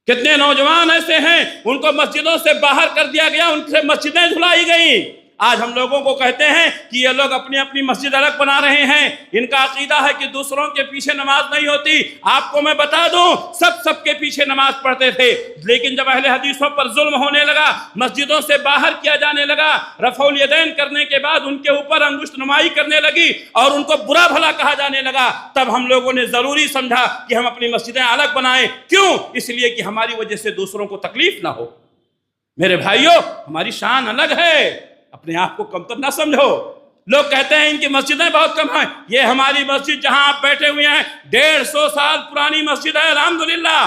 کتنے نوجوان ایسے ہیں ان کو مسجدوں سے باہر کر دیا گیا، ان سے مسجدیں دھلائی گئیں۔ آج ہم لوگوں کو کہتے ہیں کہ یہ لوگ اپنی اپنی مسجد الگ بنا رہے ہیں، ان کا عقیدہ ہے کہ دوسروں کے پیچھے نماز نہیں ہوتی۔ آپ کو میں بتا دوں سب کے پیچھے نماز پڑھتے تھے، لیکن جب اہل حدیثوں پر ظلم ہونے لگا، مسجدوں سے باہر کیا جانے لگا، رفع الیدین کرنے کے بعد ان کے اوپر انگشت نمائی کرنے لگی اور ان کو برا بھلا کہا جانے لگا، تب ہم لوگوں نے ضروری سمجھا کہ ہم اپنی مسجدیں الگ بنائیں۔ کیوں؟ اس لیے کہ ہماری وجہ سے دوسروں کو تکلیف نہ ہو۔ میرے بھائیوں، ہماری شان الگ ہے، اپنے آپ کو کمتر نہ سمجھو۔ لوگ کہتے ہیں ان کی مسجدیں بہت کم ہیں، یہ ہماری مسجد جہاں آپ بیٹھے ہوئے ہیں 150 سال پرانی مسجد ہے الحمدللہ،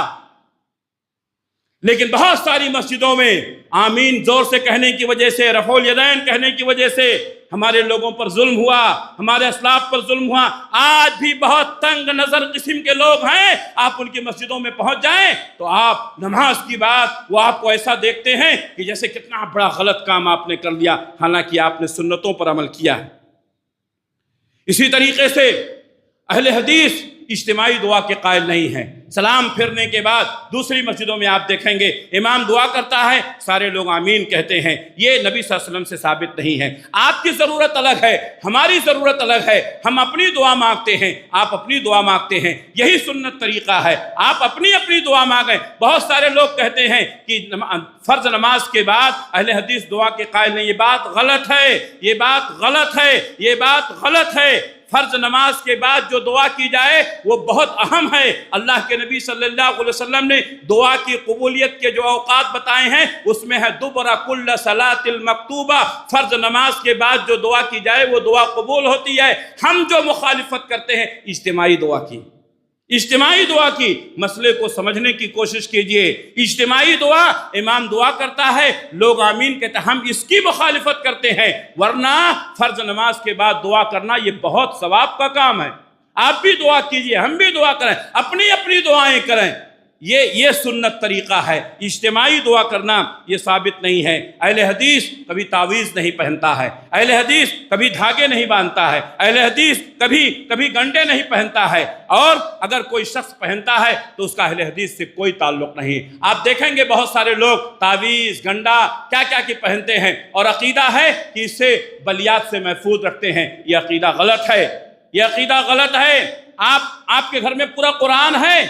لیکن بہت ساری مسجدوں میں آمین زور سے کہنے کی وجہ سے، رفع الیدین کہنے کی وجہ سے ہمارے لوگوں پر ظلم ہوا، ہمارے اسلاف پر ظلم ہوا۔ آج بھی بہت تنگ نظر قسم کے لوگ ہیں، آپ ان کی مسجدوں میں پہنچ جائیں تو آپ نماز کی بات وہ آپ کو ایسا دیکھتے ہیں کہ جیسے کتنا بڑا غلط کام آپ نے کر لیا، حالانکہ آپ نے سنتوں پر عمل کیا ہے۔ اسی طریقے سے اہل حدیث اجتماعی دعا کے قائل نہیں ہیں۔ سلام پھرنے کے بعد دوسری مسجدوں میں آپ دیکھیں گے امام دعا کرتا ہے، سارے لوگ آمین کہتے ہیں، یہ نبی صلی اللہ علیہ وسلم سے ثابت نہیں ہے۔ آپ کی ضرورت الگ ہے، ہماری ضرورت الگ ہے، ہم اپنی دعا مانگتے ہیں، آپ اپنی دعا مانگتے ہیں، یہی سنت طریقہ ہے، آپ اپنی دعا مانگیں۔ بہت سارے لوگ کہتے ہیں کہ فرض نماز کے بعد اہل حدیث دعا کے قائل نہیں، یہ بات غلط ہے، یہ بات غلط ہے، یہ بات غلط ہے۔ فرض نماز کے بعد جو دعا کی جائے وہ بہت اہم ہے۔ اللہ کے نبی صلی اللہ علیہ وسلم نے دعا کی قبولیت کے جو اوقات بتائے ہیں اس میں ہے دبر کل صلاۃ المکتوبہ، فرض نماز کے بعد جو دعا کی جائے وہ دعا قبول ہوتی ہے۔ ہم جو مخالفت کرتے ہیں اجتماعی دعا کی مسئلے کو سمجھنے کی کوشش کیجئے۔ اجتماعی دعا، امام دعا کرتا ہے، لوگ آمین کہتے ہیں، ہم اس کی مخالفت کرتے ہیں، ورنہ فرض نماز کے بعد دعا کرنا یہ بہت ثواب کا کام ہے۔ آپ بھی دعا کیجئے، ہم بھی دعا کریں، اپنی دعائیں کریں۔ یہ سنت طریقہ ہے۔ اجتماعی دعا کرنا یہ ثابت نہیں ہے۔ اہل حدیث کبھی تعویذ نہیں پہنتا ہے، اہل حدیث کبھی دھاگے نہیں باندھتا ہے، اہل حدیث کبھی گنڈے نہیں پہنتا ہے، اور اگر کوئی شخص پہنتا ہے تو اس کا اہل حدیث سے کوئی تعلق نہیں۔ آپ دیکھیں گے بہت سارے لوگ تعویذ، گنڈا، کیا کی پہنتے ہیں، اور عقیدہ ہے کہ اس سے بلیات سے محفوظ رکھتے ہیں۔ یہ عقیدہ غلط ہے، یہ عقیدہ غلط ہے۔ آپ کے گھر میں پورا قرآن ہے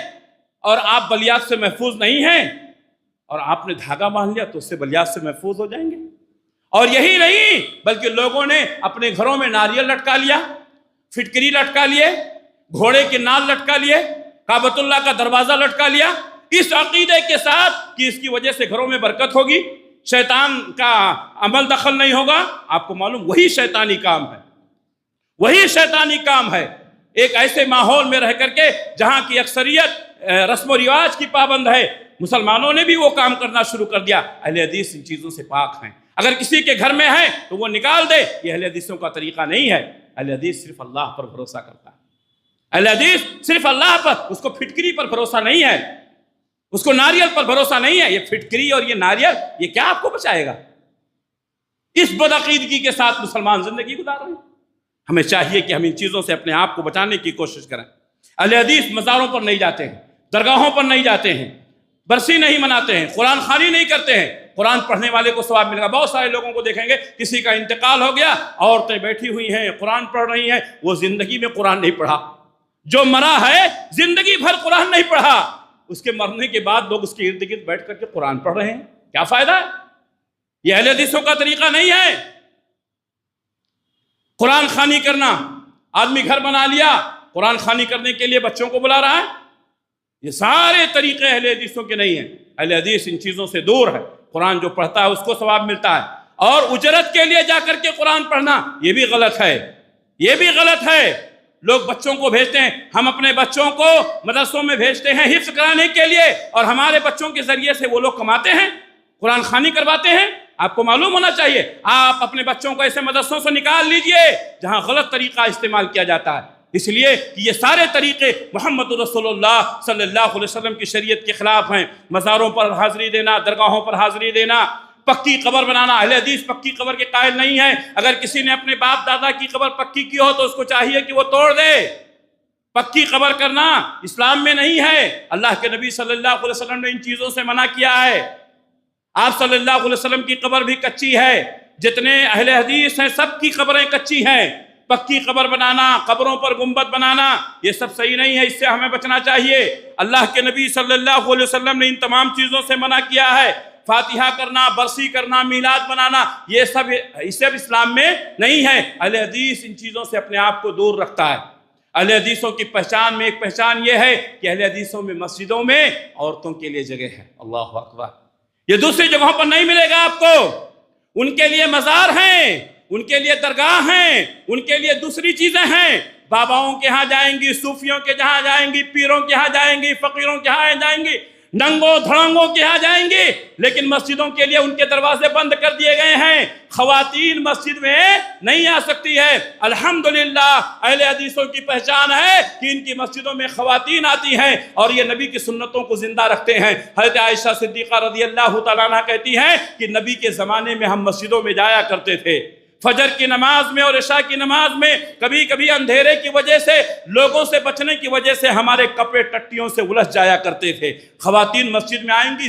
اور آپ بلیات سے محفوظ نہیں ہیں، اور آپ نے دھاگا باندھ لیا تو اس سے بلیات سے محفوظ ہو جائیں گے۔ اور یہی نہیں بلکہ لوگوں نے اپنے گھروں میں ناریل لٹکا لیا، فٹکری لٹکا لیے، گھوڑے کے نال لٹکا لیے، کعبۃ اللہ کا دروازہ لٹکا لیا، اس عقیدے کے ساتھ کہ اس کی وجہ سے گھروں میں برکت ہوگی، شیطان کا عمل دخل نہیں ہوگا۔ آپ کو معلوم وہی شیطانی کام ہے، وہی شیطانی کام ہے۔ ایک ایسے ماحول میں رہ کر کے جہاں کی اکثریت رسم و رواج کی پابند ہے، مسلمانوں نے بھی وہ کام کرنا شروع کر دیا۔ اہل حدیث ان چیزوں سے پاک ہیں۔ اگر کسی کے گھر میں ہے تو وہ نکال دے، یہ اہل حدیثوں کا طریقہ نہیں ہے۔ اہل حدیث صرف اللہ پر بھروسہ کرتا ہے، اہل حدیث صرف اللہ پر، اس کو پھٹکری پر بھروسہ نہیں ہے، اس کو ناریل پر بھروسہ نہیں ہے۔ یہ پھٹکری اور یہ ناریل یہ کیا آپ کو بچائے گا؟ اس بدعقیدگی کے ساتھ مسلمان زندگی گزار رہے ہیں۔ ہمیں چاہیے کہ ہم ان چیزوں سے اپنے آپ کو بچانے کی کوشش کریں۔ اہل حدیث مزاروں پر نہیں جاتے ہیں، درگاہوں پر نہیں جاتے ہیں، برسی نہیں مناتے ہیں، قرآن خوانی نہیں کرتے ہیں۔ قرآن پڑھنے والے کو ثواب ملے گا۔ بہت سارے لوگوں کو دیکھیں گے کسی کا انتقال ہو گیا، عورتیں بیٹھی ہوئی ہیں قرآن پڑھ رہی ہیں، وہ زندگی میں قرآن نہیں پڑھا۔ جو مرا ہے زندگی بھر قرآن نہیں پڑھا، اس کے مرنے کے بعد لوگ اس کے ارد گرد بیٹھ کر کے قرآن پڑھ رہے ہیں، کیا فائدہ ہے؟ یہ اہل حدیثوں کا طریقہ نہیں ہے۔ قرآن خوانی کرنا، آدمی گھر بنا لیا، قرآن خوانی کرنے کے لیے بچوں کو بلا رہا ہے، یہ سارے طریقے اہل حدیثوں کے نہیں ہیں۔ اہل حدیث ان چیزوں سے دور ہے۔ قرآن جو پڑھتا ہے اس کو ثواب ملتا ہے، اور اجرت کے لیے جا کر کے قرآن پڑھنا یہ بھی غلط ہے، یہ بھی غلط ہے۔ لوگ بچوں کو بھیجتے ہیں، ہم اپنے بچوں کو مدرسوں میں بھیجتے ہیں حفظ کرانے کے لیے، اور ہمارے بچوں کے ذریعے سے وہ لوگ کماتے ہیں، قرآن خوانی کرواتے ہیں۔ آپ کو معلوم ہونا چاہیے، آپ اپنے بچوں کو ایسے مدرسوں سے نکال لیجئے جہاں غلط طریقہ استعمال کیا جاتا ہے، اس لیے کہ یہ سارے طریقے محمد رسول اللہ صلی اللہ علیہ وسلم کی شریعت کے خلاف ہیں۔ مزاروں پر حاضری دینا، درگاہوں پر حاضری دینا، پکی قبر بنانا، اہل حدیث پکی قبر کے قائل نہیں ہے۔ اگر کسی نے اپنے باپ دادا کی قبر پکی کی ہو تو اس کو چاہیے کہ وہ توڑ دے۔ پکی قبر کرنا اسلام میں نہیں ہے۔ اللہ کے نبی صلی اللہ علیہ وسلم نے ان چیزوں سے منع کیا ہے۔ آپ صلی اللہ علیہ وسلم کی قبر بھی کچی ہے، جتنے اہل حدیث ہیں سب کی قبریں کچی ہیں۔ پکی قبر بنانا، قبروں پر گنبد بنانا، یہ سب صحیح نہیں ہے، اس سے ہمیں بچنا چاہیے۔ اللہ کے نبی صلی اللہ علیہ وسلم نے ان تمام چیزوں سے منع کیا ہے۔ فاتحہ کرنا، برسی کرنا، میلاد بنانا، یہ سب اسلام میں نہیں ہے۔ اہل حدیث ان چیزوں سے اپنے آپ کو دور رکھتا ہے۔ اہل حدیثوں کی پہچان میں ایک پہچان یہ ہے کہ اہل حدیثوں میں مسجدوں میں عورتوں کے لیے جگہ ہے۔ اللہ اکبر، یہ دوسری جگہوں پر نہیں ملے گا آپ کو۔ ان کے لیے مزار ہیں، ان کے لیے درگاہ ہیں، ان کے لیے دوسری چیزیں ہیں۔ باباؤں کے ہاں جائیں گی، صوفیوں کے جہاں جائیں گی، پیروں کے ہاں جائیں گی، فقیروں کے ہاں جائیں گی، ننگوں دھڑنگوں کے ہاں جائیں گی، لیکن مسجدوں کے لیے ان کے دروازے بند کر دیے گئے ہیں۔ خواتین مسجد میں نہیں آ سکتی ہے۔ الحمدللہ اہل حدیثوں کی پہچان ہے کہ ان کی مسجدوں میں خواتین آتی ہیں اور یہ نبی کی سنتوں کو زندہ رکھتے ہیں۔ حضرت عائشہ صدیقہ رضی اللہ تعالیٰ عنہ کہتی ہیں کہ نبی کے زمانے میں ہم مسجدوں میں جایا کرتے تھے، فجر کی نماز میں اور عشاء کی نماز میں، کبھی کبھی اندھیرے کی وجہ سے، لوگوں سے بچنے کی وجہ سے ہمارے کپڑے ٹٹیوں سے الجھ جایا کرتے تھے۔ خواتین مسجد میں آئیں گی،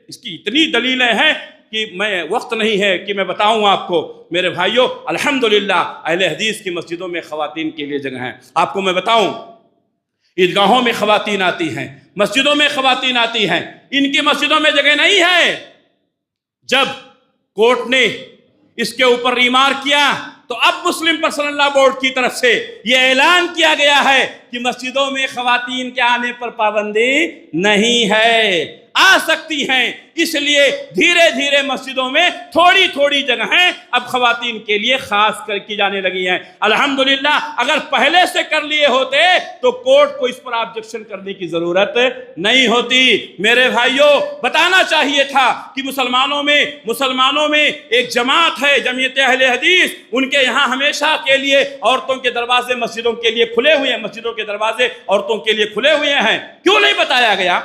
اس کی اتنی دلیلیں ہیں کہ میں وقت نہیں ہے کہ میں بتاؤں آپ کو۔ میرے بھائیوں، الحمدللہ اہل حدیث کی مسجدوں میں خواتین کے لیے جگہ ہیں۔ آپ کو میں بتاؤں، عیدگاہوں میں خواتین آتی ہیں، مسجدوں میں خواتین آتی ہیں، ان کی مسجدوں میں جگہ نہیں ہے۔ جب کورٹ نے اس کے اوپر ریمارک کیا تو اب مسلم پرسنل لا بورڈ کی طرف سے یہ اعلان کیا گیا ہے کہ مسجدوں میں خواتین کے آنے پر پابندی نہیں ہے، آ سکتی ہیں۔ اس لیے دھیرے دھیرے مسجدوں میں تھوڑی تھوڑی جگہیں اب خواتین کے لیے خاص کر کی جانے لگی ہیں۔ الحمدللہ اگر پہلے سے کر لیے ہوتے تو کورٹ کو اس پر آبجیکشن کرنے کی ضرورت نہیں ہوتی۔ میرے بھائیوں، بتانا چاہیے تھا کہ مسلمانوں میں ایک جماعت ہے، جمعیت اہل حدیث، ان کے یہاں ہمیشہ کے لیے عورتوں کے دروازے مسجدوں کے لیے کھلے ہوئے ہیں، مسجدوں کے دروازے عورتوں کے لیے کھلے ہوئے ہیں۔ کیوں نہیں بتایا گیا؟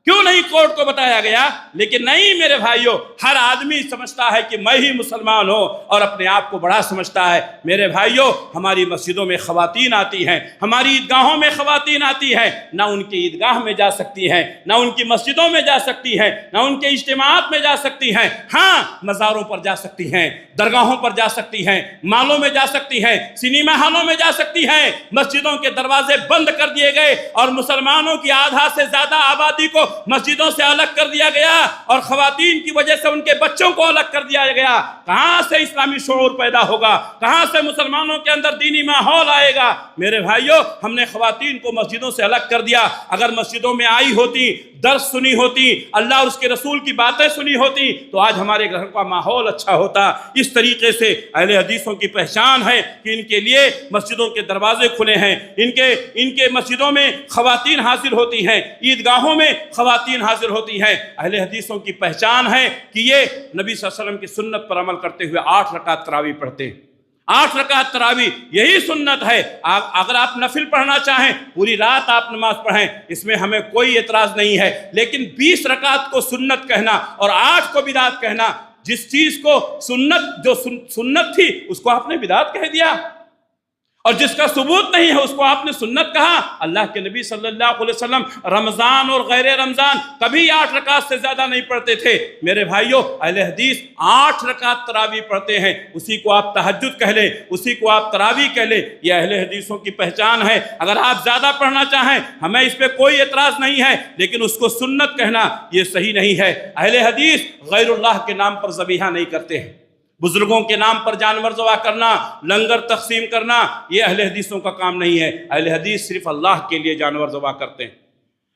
کیوں نہیں کورٹ کو بتایا گیا؟ لیکن نہیں میرے بھائیوں، ہر آدمی سمجھتا ہے کہ میں ہی مسلمان ہوں اور اپنے آپ کو بڑا سمجھتا ہے۔ میرے بھائیوں، ہماری مسجدوں میں خواتین آتی ہیں، ہماری عیدگاہوں میں خواتین آتی ہیں، نہ ان کی عیدگاہ میں جا سکتی ہیں، نہ ان کی مسجدوں میں جا سکتی ہیں، نہ ان کے اجتماعات میں جا سکتی ہیں۔ ہاں، مزاروں پر جا سکتی ہیں، درگاہوں پر جا سکتی ہیں، مالوں میں جا سکتی ہیں، سنیما ہالوں میں جا سکتی ہیں۔ مسجدوں کے دروازے بند کر دیے گئے اور مسلمانوں کی آدھا سے زیادہ آبادی کو مسجدوں سے الگ کر دیا گیا اور خواتین کی وجہ سے ان کے بچوں کو الگ کر دیا گیا۔ کہاں سے اسلامی شعور پیدا ہوگا؟ کہاں سے مسلمانوں کے اندر دینی ماحول آئے گا؟ میرے بھائیوں، ہم نے خواتین کو مسجدوں سے الگ کر دیا۔ اگر مسجدوں میں آئی ہوتی، درس سنی ہوتی، اللہ اور اس کے رسول کی باتیں سنی ہوتی، تو آج ہمارے گھر کا ماحول اچھا ہوتا۔ اس طریقے سے اہل حدیثوں کی پہچان ہے کہ ان کے لیے مسجدوں کے دروازے کھلے ہیں، ان کے مسجدوں میں خواتین حاضر ہوتی ہیں، عیدگاہوں میں خواتین حاضر ہوتی ہیں۔ اہل حدیثوں کی پہچان ہے کہ یہ نبی صلی اللہ علیہ وسلم کی سنت پر عمل کرتے ہوئے 8 رکعت تراویح پڑھتے ہیں۔ 8 رکعت تراویح یہی سنت ہے۔ اگر آپ نفل پڑھنا چاہیں، پوری رات آپ نماز پڑھیں، اس میں ہمیں کوئی اعتراض نہیں ہے، لیکن 20 رکعت کو سنت کہنا اور 8 کو بدعت کہنا، جس چیز کو سنت تھی اس کو آپ نے بدعت کہہ دیا، اور جس کا ثبوت نہیں ہے اس کو آپ نے سنت کہا۔ اللہ کے نبی صلی اللہ علیہ وسلم رمضان اور غیر رمضان کبھی 8 رکعت سے زیادہ نہیں پڑھتے تھے۔ میرے بھائیوں، اہل حدیث 8 رکعت تراویح پڑھتے ہیں، اسی کو آپ تہجد کہہ لیں، اسی کو آپ تراویح کہہ لیں، یہ اہل حدیثوں کی پہچان ہے۔ اگر آپ زیادہ پڑھنا چاہیں، ہمیں اس پہ کوئی اعتراض نہیں ہے، لیکن اس کو سنت کہنا یہ صحیح نہیں ہے۔ اہل حدیث غیر اللہ کے نام پر ذبیحہ نہیں کرتے ہیں، بزرگوں کے نام پر جانور ذبح کرنا، لنگر تقسیم کرنا، یہ اہل حدیثوں کا کام نہیں ہے۔ اہل حدیث صرف اللہ کے لیے جانور ذبح کرتے ہیں۔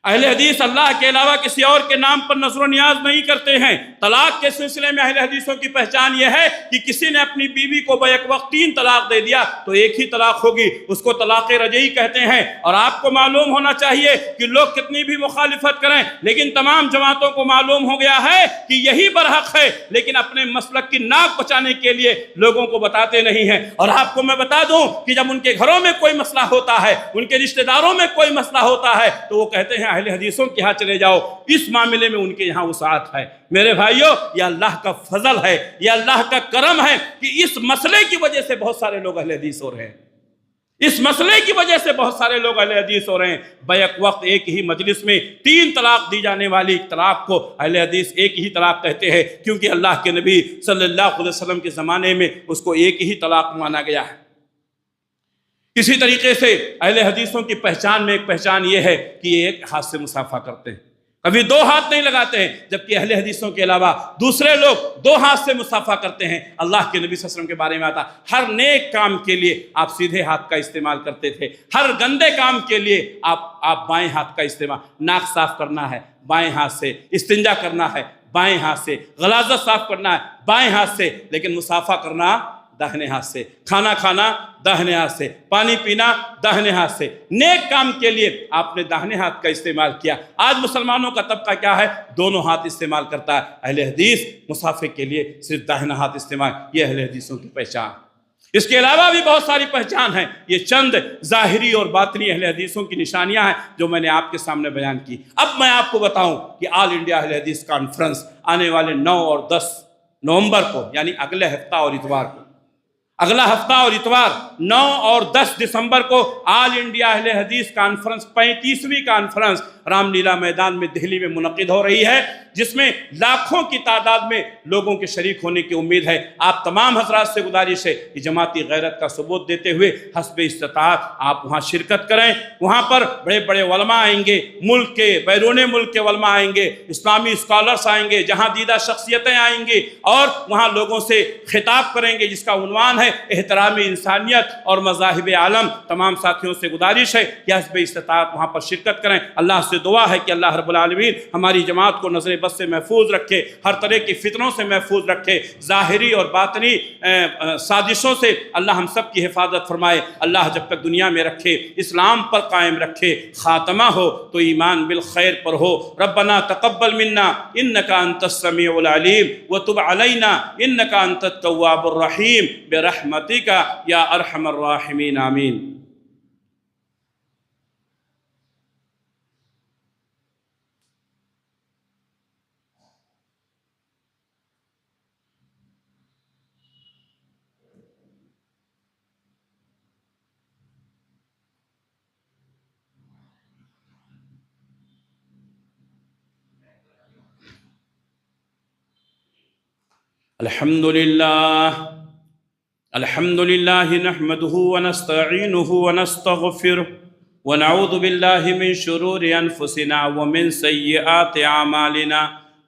اہل حدیث اللہ کے علاوہ کسی اور کے نام پر نظر و نیاز نہیں کرتے ہیں۔ طلاق کے سلسلے میں اہل حدیثوں کی پہچان یہ ہے کہ کسی نے اپنی بیوی کو بیک وقت 3 طلاق دے دیا تو ایک ہی طلاق ہوگی، اس کو طلاق رجعی کہتے ہیں۔ اور آپ کو معلوم ہونا چاہیے کہ لوگ کتنی بھی مخالفت کریں، لیکن تمام جماعتوں کو معلوم ہو گیا ہے کہ یہی برحق ہے، لیکن اپنے مسلک کی ناک بچانے کے لیے لوگوں کو بتاتے نہیں ہیں۔ اور آپ کو میں بتا دوں کہ جب ان کے گھروں میں کوئی مسئلہ ہوتا ہے، ان کے رشتہ داروں میں کوئی مسئلہ ہوتا ہے، تو وہ کہتے ہیں اہل حدیثوں کے ہاں چلے جاؤ، اس معاملے میں ان کے یہاں وسعت ہے۔ میرے بھائیوں، یہ اللہ کا فضل ہے، یہ اللہ کا کرم ہے کہ اس مسئلے کی وجہ سے بہت سارے لوگ اہل حدیث ہو رہے ہیں، اس مسئلے کی وجہ سے بہت سارے لوگ اہل حدیث ہو رہے ہیں۔ بیک وقت ایک ہی مجلس میں 3 طلاق دی جانے والی طلاق کو اہل حدیث ایک ہی طلاق کہتے ہیں، کیونکہ اللہ کے نبی صلی اللہ علیہ وسلم کے زمانے میں اس کو ایک ہی طلاق مانا گیا ہے۔ اسی طریقے سے اہل حدیثوں کی پہچان میں ایک پہچان یہ ہے کہ یہ ایک ہاتھ سے مصافحہ کرتے ہیں، کبھی 2 ہاتھ نہیں لگاتے ہیں، جبکہ اہل حدیثوں کے علاوہ دوسرے لوگ 2 ہاتھ سے مصافحہ کرتے ہیں۔ اللہ کے نبی صلی اللہ علیہ وسلم کے بارے میں آتا، ہر نیک کام کے لیے آپ سیدھے ہاتھ کا استعمال کرتے تھے، ہر گندے کام کے لیے آپ بائیں ہاتھ کا استعمال، ناک صاف کرنا ہے بائیں ہاتھ سے، استنجا کرنا ہے بائیں ہاتھ سے، غلاظت صاف کرنا ہے بائیں ہاتھ سے، لیکن مصافحہ کرنا داہنے ہاتھ سے، کھانا کھانا داہنے ہاتھ سے، پانی پینا داہنے ہاتھ سے۔ نیک کام کے لیے آپ نے داہنے ہاتھ کا استعمال کیا۔ آج مسلمانوں کا طبقہ کیا ہے؟ دونوں ہاتھ استعمال کرتا ہے۔ اہل حدیث مصافحے کے لیے صرف داہنا ہاتھ استعمال، یہ اہل حدیثوں کی پہچان۔ اس کے علاوہ بھی بہت ساری پہچان ہیں، یہ چند ظاہری اور باطنی اہل حدیثوں کی نشانیاں ہیں جو میں نے آپ کے سامنے بیان کی۔ اب میں آپ کو بتاؤں کہ آل انڈیا اہل حدیث کانفرنس آنے والے 9 اور 10 نومبر کو، یعنی اگلے ہفتہ اور اتوار کو، اگلا ہفتہ اور اتوار 9 اور 10 دسمبر کو آل انڈیا اہل حدیث کانفرنس 35ویں کانفرنس رام لیلا میدان میں دہلی میں منعقد ہو رہی ہے، جس میں لاکھوں کی تعداد میں لوگوں کے شریک ہونے کی امید ہے۔ آپ تمام حضرات سے گزارش ہے کہ جماعتی غیرت کا ثبوت دیتے ہوئے حسب استطاعت آپ وہاں شرکت کریں۔ وہاں پر بڑے بڑے علماء آئیں گے، ملک کے بیرون ملک کے علماء آئیں گے، اسلامی اسکالرس آئیں گے، جہاں دیدہ شخصیتیں آئیں گے اور وہاں لوگوں سے خطاب کریں گے جس کا عنوان ہے احترام انسانیت اور مذاہب عالم۔ تمام ساتھیوں سے گزارش ہے کہ حسب استطاعت وہاں پر شرکت کریں۔ اللہ سے دعا ہے کہ اللہ رب العالمین ہماری جماعت کو نظر بد سے محفوظ رکھے، ہر طرح کی فتنوں سے محفوظ رکھے، ظاہری اور باطنی سازشوں سے اللہ ہم سب کی حفاظت فرمائے۔ اللہ جب تک دنیا میں رکھے اسلام پر قائم رکھے، خاتمہ ہو تو ایمان بالخیر پر ہو۔ ربنا تقبل منا انک انت السمیع العلیم وتب علینا انک انت التواب الرحیم برحمتک یا ارحم الراحمین، آمین۔ الحمد لله نحمده ونستعينه ونستغفره ونعوذ بالله من شرور أنفسنا ومن سيئات أعمالنا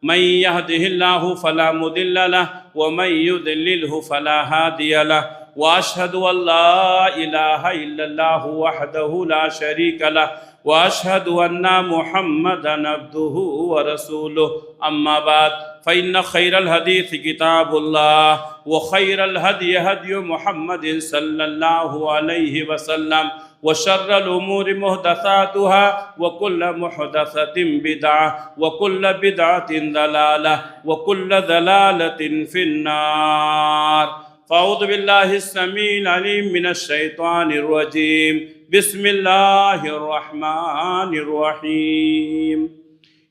من يهده الله فلا مضل له ومن يضلله فلا هادي له وأشهد أن لا إله إلا الله وحده لا شريك له وأشهد أن محمدًا عبده ورسوله أما بعد فإن خير الحديث كتاب الله وخير الهدي هدي محمد صلى الله عليه وسلم وشر الأمور محدثاتها وكل محدثة بدعة وكل بدعة ضلالة وكل ضلالة في النار فأعوذ بالله السميع العليم من الشيطان الرجيم بسم الله الرحمن الرحيم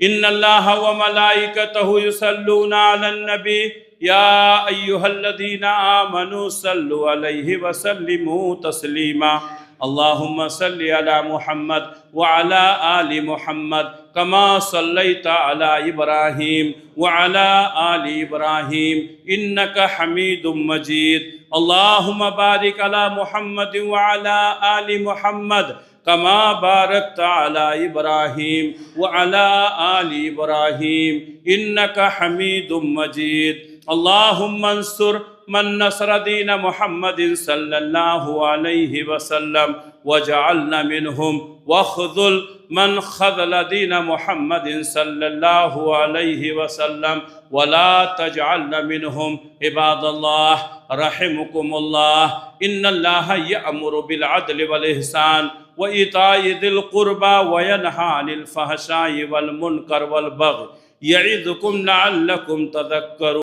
إن الله وملائكته يصلون على النبي يا أيها الذين آمنوا صلوا عليه وسلموا تسليما اللهم صل على محمد وعلى آل محمد كما صليت على إبراهيم وعلى آل إبراهيم إنك حميد مجيد اللهم بارك على محمد وعلى آل محمد كما باركت على إبراهيم وعلى آل إبراهيم إنك حميد مجيد اللهم انصر من نصر دين محمد صلى الله عليه وسلم وجعلنا منهم واخذل من خذل دين محمد صلى الله عليه وسلم ولا تجعلنا منهم عباد الله رحمكم الله إن الله يأمر بالعدل والإحسان وإيتاء ذي القربى وينهى عن الفحشاء والمنكر والبغي يعظكم لعلكم تذكرون